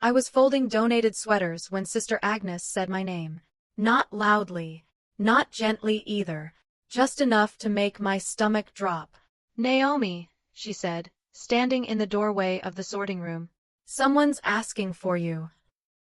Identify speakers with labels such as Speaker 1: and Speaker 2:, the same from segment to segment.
Speaker 1: I was folding donated sweaters when Sister Agnes said my name. Not loudly. Not gently either. Just enough to make my stomach drop. "Naomi," she said, standing in the doorway of the sorting room. "Someone's asking for you."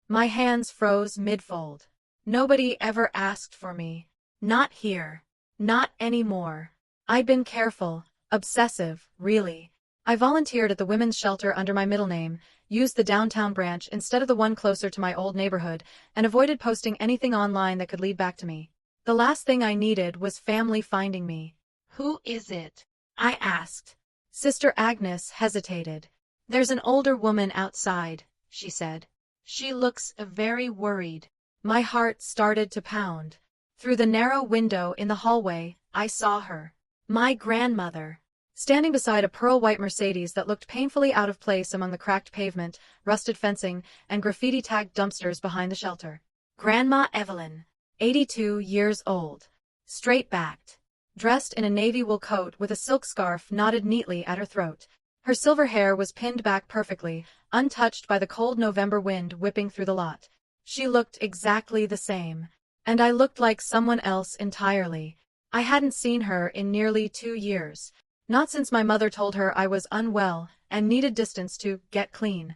Speaker 1: My hands froze mid-fold. Nobody ever asked for me. Not here. Not anymore. I'd been careful, obsessive, really. I volunteered at the women's shelter under my middle name, used the downtown branch instead of the one closer to my old neighborhood, and avoided posting anything online that could lead back to me. The last thing I needed was family finding me. "Who is it?" I asked. Sister Agnes hesitated. "There's an older woman outside," she said. "She looks very worried." My heart started to pound. Through the narrow window in the hallway, I saw her. My grandmother. Standing beside a pearl-white Mercedes that looked painfully out of place among the cracked pavement, rusted fencing, and graffiti-tagged dumpsters behind the shelter. Grandma Evelyn. 82 years old. Straight-backed. Dressed in a navy wool coat with a silk scarf knotted neatly at her throat. Her silver hair was pinned back perfectly, untouched by the cold November wind whipping through the lot. She looked exactly the same. And I looked like someone else entirely. I hadn't seen her in nearly 2 years. Not since my mother told her I was unwell and needed distance to get clean.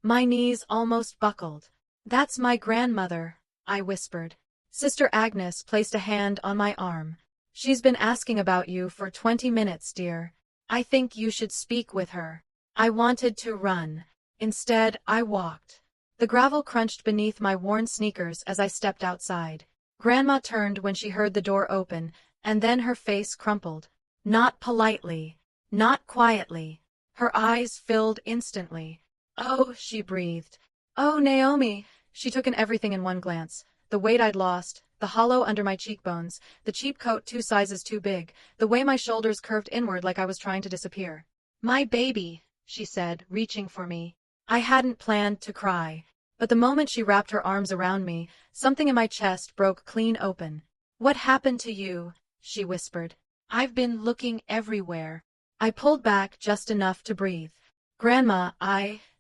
Speaker 1: My knees almost buckled. "That's my grandmother," I whispered. Sister Agnes placed a hand on my arm. "She's been asking about you for 20 minutes, dear. I think you should speak with her." I wanted to run. Instead, I walked. The gravel crunched beneath my worn sneakers as I stepped outside. Grandma turned when she heard the door open, and then her face crumpled. Not politely. Not quietly. Her eyes filled instantly. "Oh," she breathed. "Oh, Naomi." She took in everything in one glance. The weight I'd lost, the hollow under my cheekbones, the cheap coat 2 sizes too big, the way my shoulders curved inward like I was trying to disappear. "My baby," she said, reaching for me. I hadn't planned to cry. But the moment she wrapped her arms around me, something in my chest broke clean open. "What happened to you?" she whispered. "I've been looking everywhere." I pulled back just enough to breathe. "Grandma,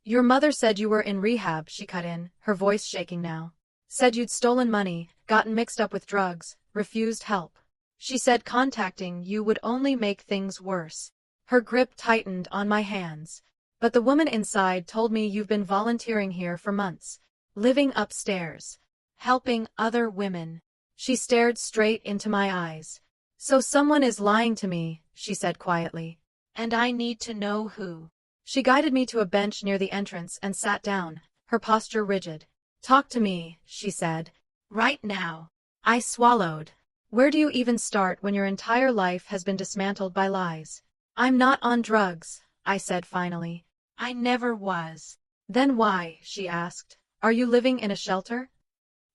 Speaker 1: your mother said you were in rehab," she cut in, her voice shaking now. "Said you'd stolen money, gotten mixed up with drugs, refused help. She said contacting you would only make things worse." Her grip tightened on my hands. "But the woman inside told me you've been volunteering here for months. Living upstairs. Helping other women." She stared straight into my eyes. "So someone is lying to me," she said quietly. "And I need to know who." She guided me to a bench near the entrance and sat down, her posture rigid. "Talk to me," she said. "Right now." I swallowed. Where do you even start when your entire life has been dismantled by lies? "I'm not on drugs," I said finally. "I never was." "Then why?" she asked. "Are you living in a shelter?"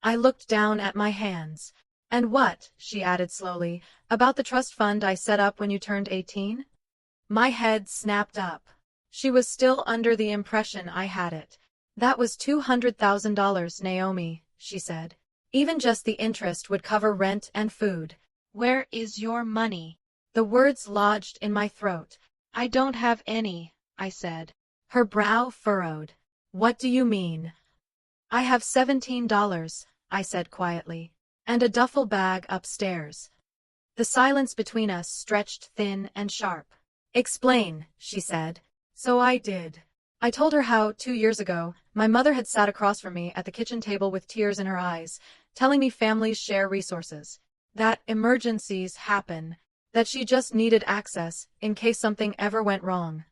Speaker 1: I looked down at my hands. "And what," she added slowly, "about the trust fund I set up when you turned 18? My head snapped up. She was still under the impression I had it. "That was $200,000, Naomi," she said. "Even just the interest would cover rent and food." "Where is your money?" The words lodged in my throat. "I don't have any," I said. Her brow furrowed. "What do you mean?" "I have $17, I said quietly. "And a duffel bag upstairs." The silence between us stretched thin and sharp. "Explain," she said. So I did. I told her how, 2 years ago, my mother had sat across from me at the kitchen table with tears in her eyes, telling me families share resources. That emergencies happen. That she just needed access, in case something ever went wrong.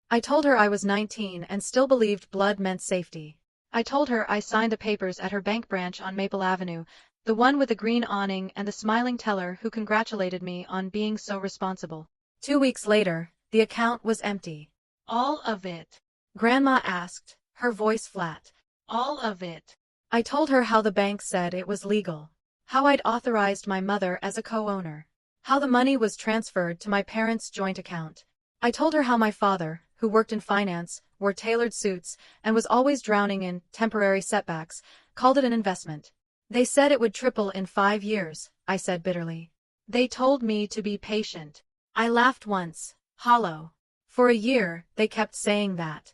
Speaker 1: I told her I was 19 and still believed blood meant safety. I told her I signed the papers at her bank branch on Maple Avenue, the one with the green awning and the smiling teller who congratulated me on being so responsible. 2 weeks later, the account was empty. "All of it?" Grandma asked, her voice flat. "All of it?" I told her how the bank said it was legal. How I'd authorized my mother as a co-owner. How the money was transferred to my parents' joint account. I told her how my father, who worked in finance, wore tailored suits, and was always drowning in temporary setbacks, called it an investment. "They said it would triple in 5 years, I said bitterly. "They told me to be patient." I laughed once, hollow. For a year, they kept saying that.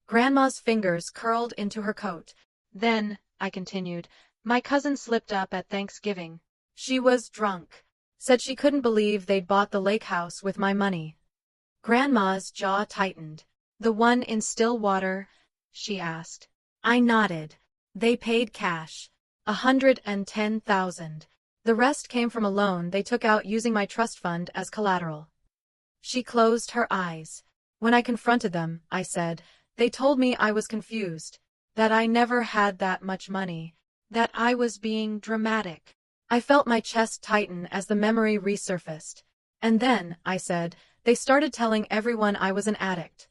Speaker 1: Grandma's fingers curled into her coat. Then, I continued, my cousin slipped up at Thanksgiving. She was drunk. Said she couldn't believe they'd bought the lake house with my money. Grandma's jaw tightened. The one in Stillwater? She asked. I nodded. They paid cash. 110,000. The rest came from a loan they took out using my trust fund as collateral. She closed her eyes. When I confronted them, I said, they told me I was confused, that I never had that much money, that I was being dramatic. I felt my chest tighten as the memory resurfaced. And then, I said, they started telling everyone I was an addict.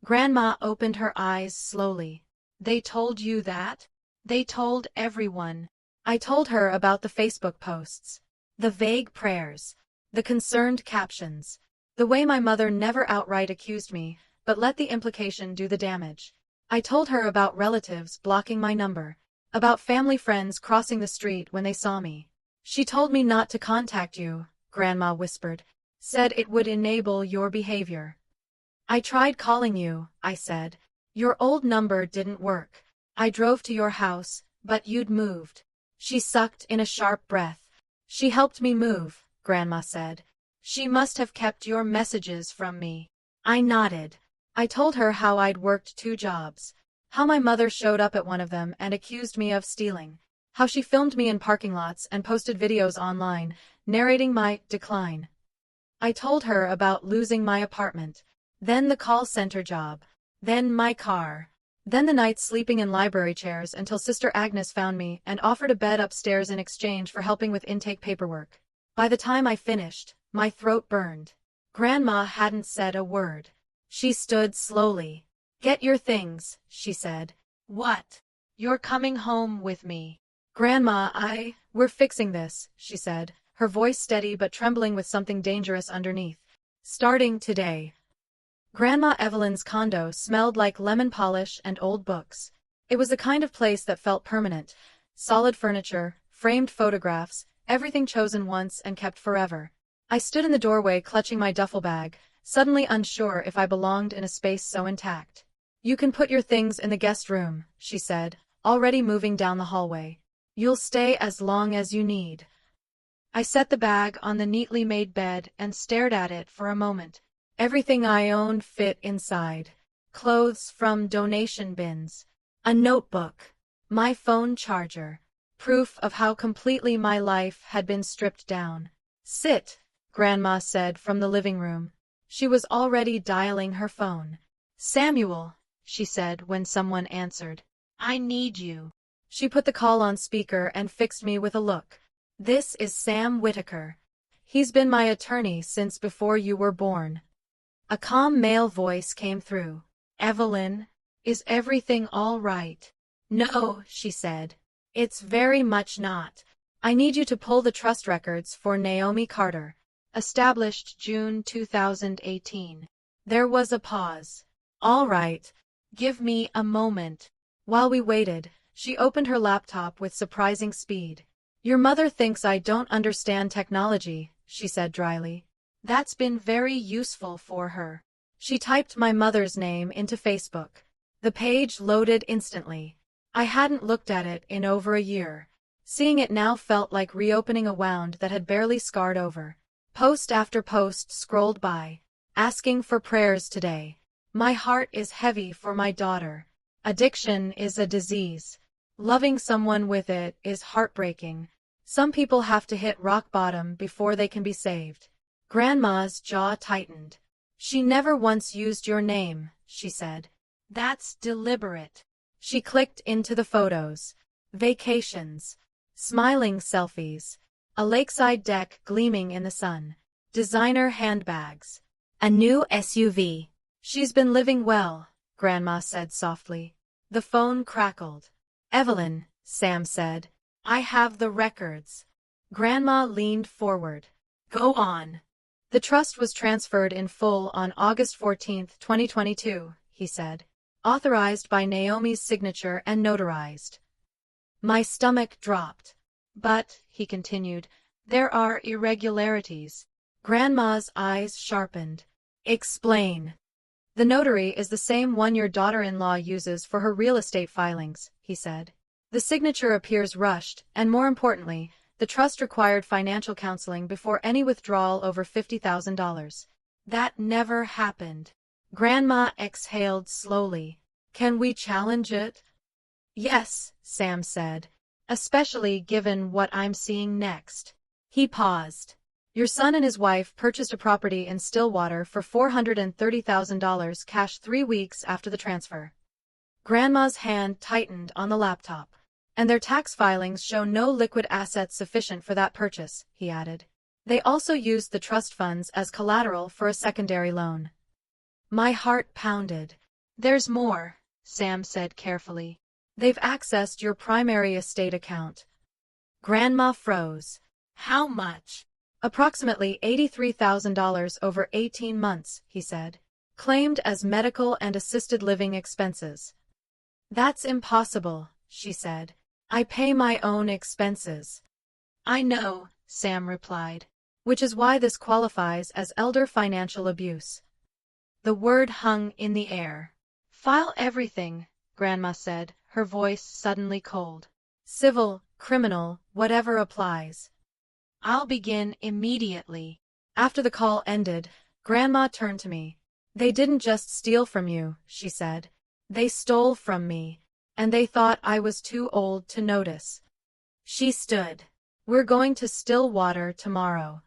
Speaker 1: Grandma opened her eyes slowly. They told you that? They told everyone. I told her about the Facebook posts, the vague prayers, the concerned captions, the way my mother never outright accused me, but let the implication do the damage. I told her about relatives blocking my number, about family friends crossing the street when they saw me. She told me not to contact you, Grandma whispered, said it would enable your behavior. I tried calling you, I said. Your old number didn't work. I drove to your house, but you'd moved. She sucked in a sharp breath. She helped me move, Grandma said. She must have kept your messages from me. I nodded. I told her how I'd worked 2 jobs, how my mother showed up at one of them and accused me of stealing, how she filmed me in parking lots and posted videos online, narrating my decline. I told her about losing my apartment, then the call center job, then my car, then the nights sleeping in library chairs until Sister Agnes found me and offered a bed upstairs in exchange for helping with intake paperwork. By the time I finished, my throat burned. Grandma hadn't said a word. She stood slowly. Get your things, she said. What? You're coming home with me. Grandma, we're fixing this, she said, her voice steady but trembling with something dangerous underneath. Starting today. Grandma Evelyn's condo smelled like lemon polish and old books. It was the kind of place that felt permanent. Solid furniture, framed photographs, everything chosen once and kept forever. I stood in the doorway clutching my duffel bag, suddenly unsure if I belonged in a space so intact. You can put your things in the guest room, she said, already moving down the hallway. You'll stay as long as you need. I set the bag on the neatly made bed and stared at it for a moment. Everything I owned fit inside. Clothes from donation bins. A notebook. My phone charger. Proof of how completely my life had been stripped down. Sit, Grandma said from the living room. She was already dialing her phone. Samuel, she said when someone answered. I need you. She put the call on speaker and fixed me with a look. This is Sam Whitaker. He's been my attorney since before you were born. A calm male voice came through. Evelyn, is everything all right? No, she said. It's very much not. I need you to pull the trust records for Naomi Carter. Established June 2018. There was a pause. All right. Give me a moment. While we waited, she opened her laptop with surprising speed. Your mother thinks I don't understand technology, she said dryly. That's been very useful for her. She typed my mother's name into Facebook. The page loaded instantly. I hadn't looked at it in over a year. Seeing it now felt like reopening a wound that had barely scarred over. Post after post scrolled by, asking for prayers today. My heart is heavy for my daughter. Addiction is a disease. Loving someone with it is heartbreaking. Some people have to hit rock bottom before they can be saved. Grandma's jaw tightened. She never once used your name, she said. That's deliberate. She clicked into the photos. Vacations. Smiling selfies. A lakeside deck gleaming in the sun. Designer handbags. A new SUV. She's been living well, Grandma said softly. The phone crackled. Evelyn, Sam said. I have the records. Grandma leaned forward. Go on. The trust was transferred in full on August 14, 2022, he said. Authorized by Naomi's signature and notarized. My stomach dropped. But, he continued, there are irregularities. Grandma's eyes sharpened. Explain. The notary is the same one your daughter-in-law uses for her real estate filings, he said. The signature appears rushed, and more importantly, the trust required financial counseling before any withdrawal over $50,000. That never happened. Grandma exhaled slowly. Can we challenge it? Yes, Sam said. Especially given what I'm seeing next. He paused. Your son and his wife purchased a property in Stillwater for $430,000 cash 3 weeks after the transfer. Grandma's hand tightened on the laptop. And their tax filings show no liquid assets sufficient for that purchase, he added. They also used the trust funds as collateral for a secondary loan. My heart pounded. There's more, Sam said carefully. They've accessed your primary estate account. Grandma froze. How much? Approximately $83,000 over 18 months, he said. Claimed as medical and assisted living expenses. That's impossible, she said. I pay my own expenses. I know, Sam replied. Which is why this qualifies as elder financial abuse. The word hung in the air. File everything, Grandma said, her voice suddenly cold. Civil, criminal, whatever applies. I'll begin immediately. After the call ended, Grandma turned to me. They didn't just steal from you, she said. They stole from me. And they thought I was too old to notice. She stood. We're going to Stillwater tomorrow.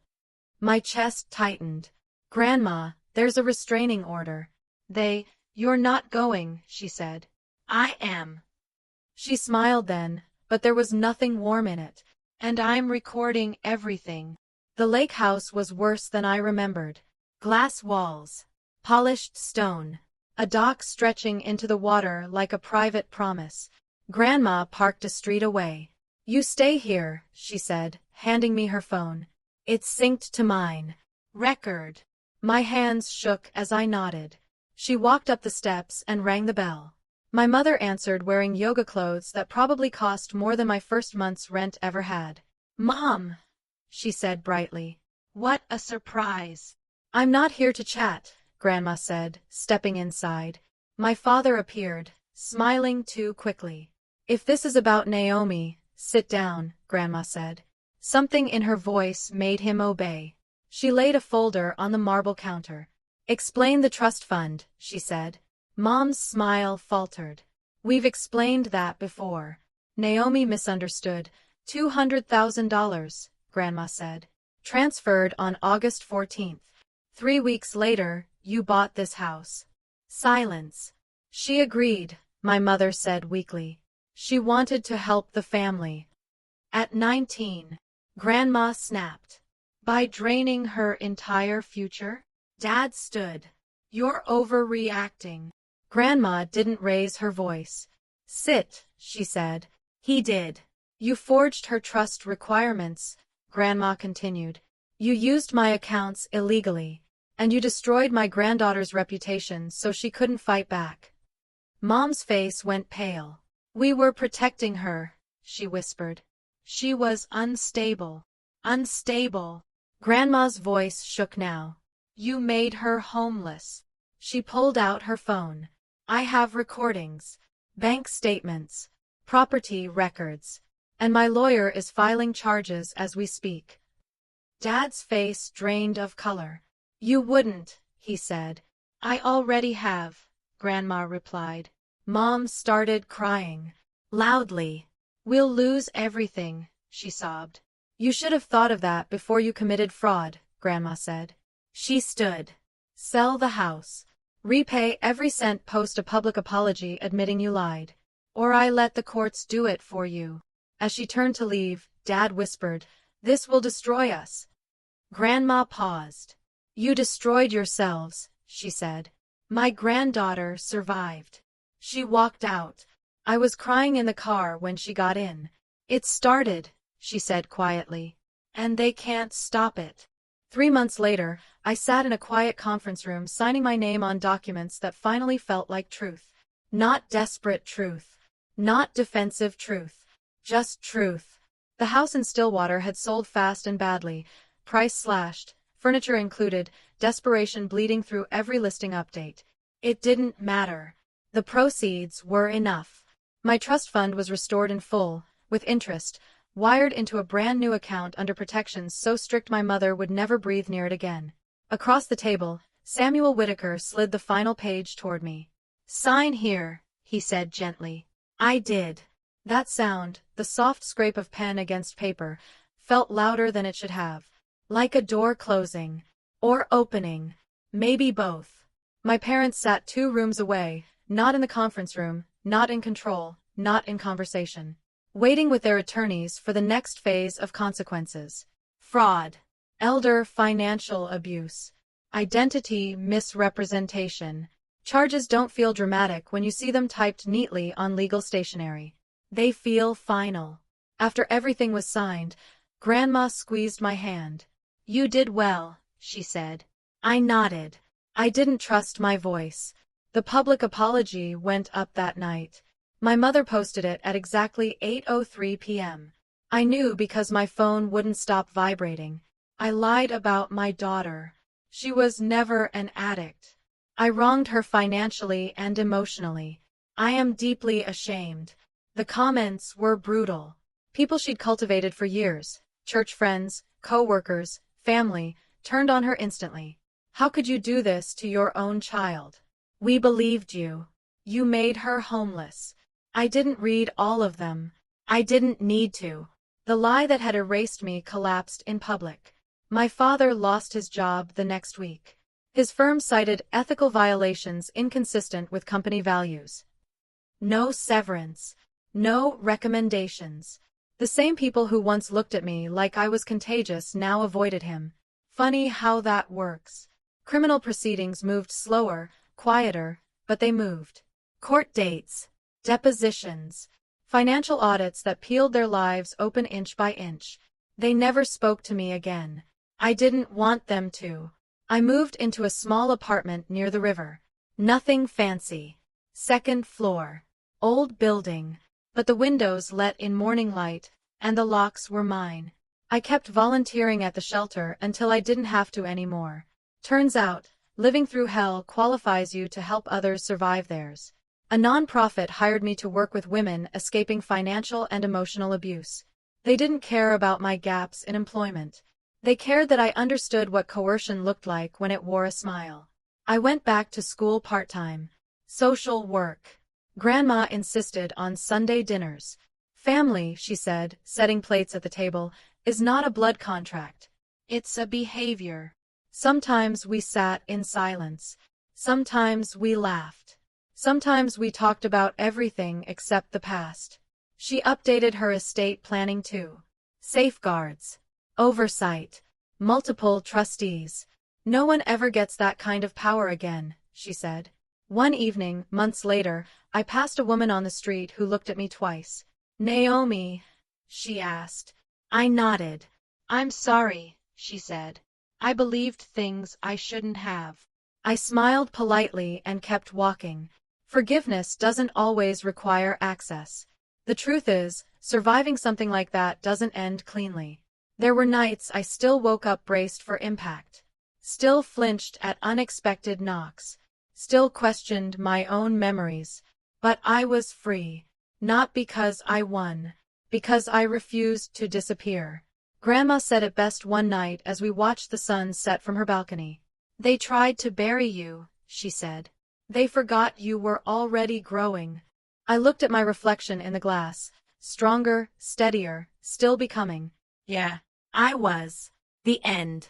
Speaker 1: My chest tightened. Grandma, there's a restraining order. You're not going, she said. I am. She smiled then, but there was nothing warm in it. And I'm recording everything. The lake house was worse than I remembered. Glass walls. Polished stone. A dock stretching into the water like a private promise. Grandma parked a street away. You stay here, she said, handing me her phone. It's synced to mine. Record. My hands shook as I nodded. She walked up the steps and rang the bell. My mother answered wearing yoga clothes that probably cost more than my first month's rent ever had. Mom, she said brightly. What a surprise. I'm not here to chat, Grandma said, stepping inside. My father appeared, smiling too quickly. If this is about Naomi, sit down, Grandma said. Something in her voice made him obey. She laid a folder on the marble counter. Explain the trust fund, she said. Mom's smile faltered. We've explained that before. Naomi misunderstood. $200,000, Grandma said. Transferred on August 14th. 3 weeks later, you bought this house. Silence. She agreed, my mother said weakly. She wanted to help the family. At 19, Grandma snapped. By draining her entire future? Dad stood. You're overreacting. Grandma didn't raise her voice. Sit, she said. He did. You forged her trust requirements, Grandma continued. You used my accounts illegally. And you destroyed my granddaughter's reputation so she couldn't fight back. Mom's face went pale. We were protecting her, she whispered. She was unstable. Unstable. Grandma's voice shook now. You made her homeless. She pulled out her phone. I have recordings, bank statements, property records, and my lawyer is filing charges as we speak. Dad's face drained of color. You wouldn't, he said. I already have, Grandma replied. Mom started crying. Loudly. We'll lose everything, she sobbed. You should have thought of that before you committed fraud, Grandma said. She stood. Sell the house. Repay every cent, post a public apology admitting you lied. Or I let the courts do it for you. As she turned to leave, Dad whispered, This will destroy us. Grandma paused. You destroyed yourselves, she said. My granddaughter survived. She walked out. I was crying in the car when she got in. It started, she said quietly. And they can't stop it. 3 months later, I sat in a quiet conference room signing my name on documents that finally felt like truth. Not desperate truth. Not defensive truth. Just truth. The house in Stillwater had sold fast and badly. Price slashed. Furniture included, desperation bleeding through every listing update. It didn't matter. The proceeds were enough. My trust fund was restored in full, with interest, wired into a brand new account under protections so strict my mother would never breathe near it again. Across the table, Samuel Whitaker slid the final page toward me. "Sign here," he said gently. I did. That sound, the soft scrape of pen against paper, felt louder than it should have. Like a door closing. Or opening. Maybe both. My parents sat 2 rooms away, not in the conference room, not in control, not in conversation. Waiting with their attorneys for the next phase of consequences. Fraud. Elder financial abuse. Identity misrepresentation. Charges don't feel dramatic when you see them typed neatly on legal stationery. They feel final. After everything was signed, Grandma squeezed my hand. "You did well," she said. I nodded. I didn't trust my voice. The public apology went up that night. My mother posted it at exactly 8:03 p.m. I knew because my phone wouldn't stop vibrating. I lied about my daughter. She was never an addict. I wronged her financially and emotionally. I am deeply ashamed. The comments were brutal. People she'd cultivated for years, church friends, co-workers, family, turned on her instantly. "How could you do this to your own child? We believed you. You made her homeless." I didn't read all of them. I didn't need to. The lie that had erased me collapsed in public. My father lost his job the next week. His firm cited ethical violations inconsistent with company values. No severance. No recommendations. The same people who once looked at me like I was contagious now avoided him. Funny how that works. Criminal proceedings moved slower, quieter, but they moved. Court dates. Depositions. Financial audits that peeled their lives open inch by inch. They never spoke to me again. I didn't want them to. I moved into a small apartment near the river. Nothing fancy. 2nd floor. Old building. But the windows let in morning light, and the locks were mine. I kept volunteering at the shelter until I didn't have to anymore. Turns out, living through hell qualifies you to help others survive theirs. A non-profit hired me to work with women escaping financial and emotional abuse. They didn't care about my gaps in employment. They cared that I understood what coercion looked like when it wore a smile. I went back to school part-time. Social work. Grandma insisted on Sunday dinners. "Family," she said, setting plates at the table, "is not a blood contract. It's a behavior." Sometimes we sat in silence. Sometimes we laughed. Sometimes we talked about everything except the past. She updated her estate planning too. Safeguards. Oversight. Multiple trustees. "No one ever gets that kind of power again," she said. One evening, months later, I passed a woman on the street who looked at me twice. "Naomi?" she asked. I nodded. "I'm sorry," she said. "I believed things I shouldn't have." I smiled politely and kept walking. Forgiveness doesn't always require access. The truth is, surviving something like that doesn't end cleanly. There were nights I still woke up braced for impact. Still flinched at unexpected knocks. Still questioned my own memories. But I was free. Not because I won. Because I refused to disappear. Grandma said it best one night as we watched the sun set from her balcony. "They tried to bury you," she said. "They forgot you were already growing." I looked at my reflection in the glass. Stronger, steadier, still becoming. Yeah, I was. The end.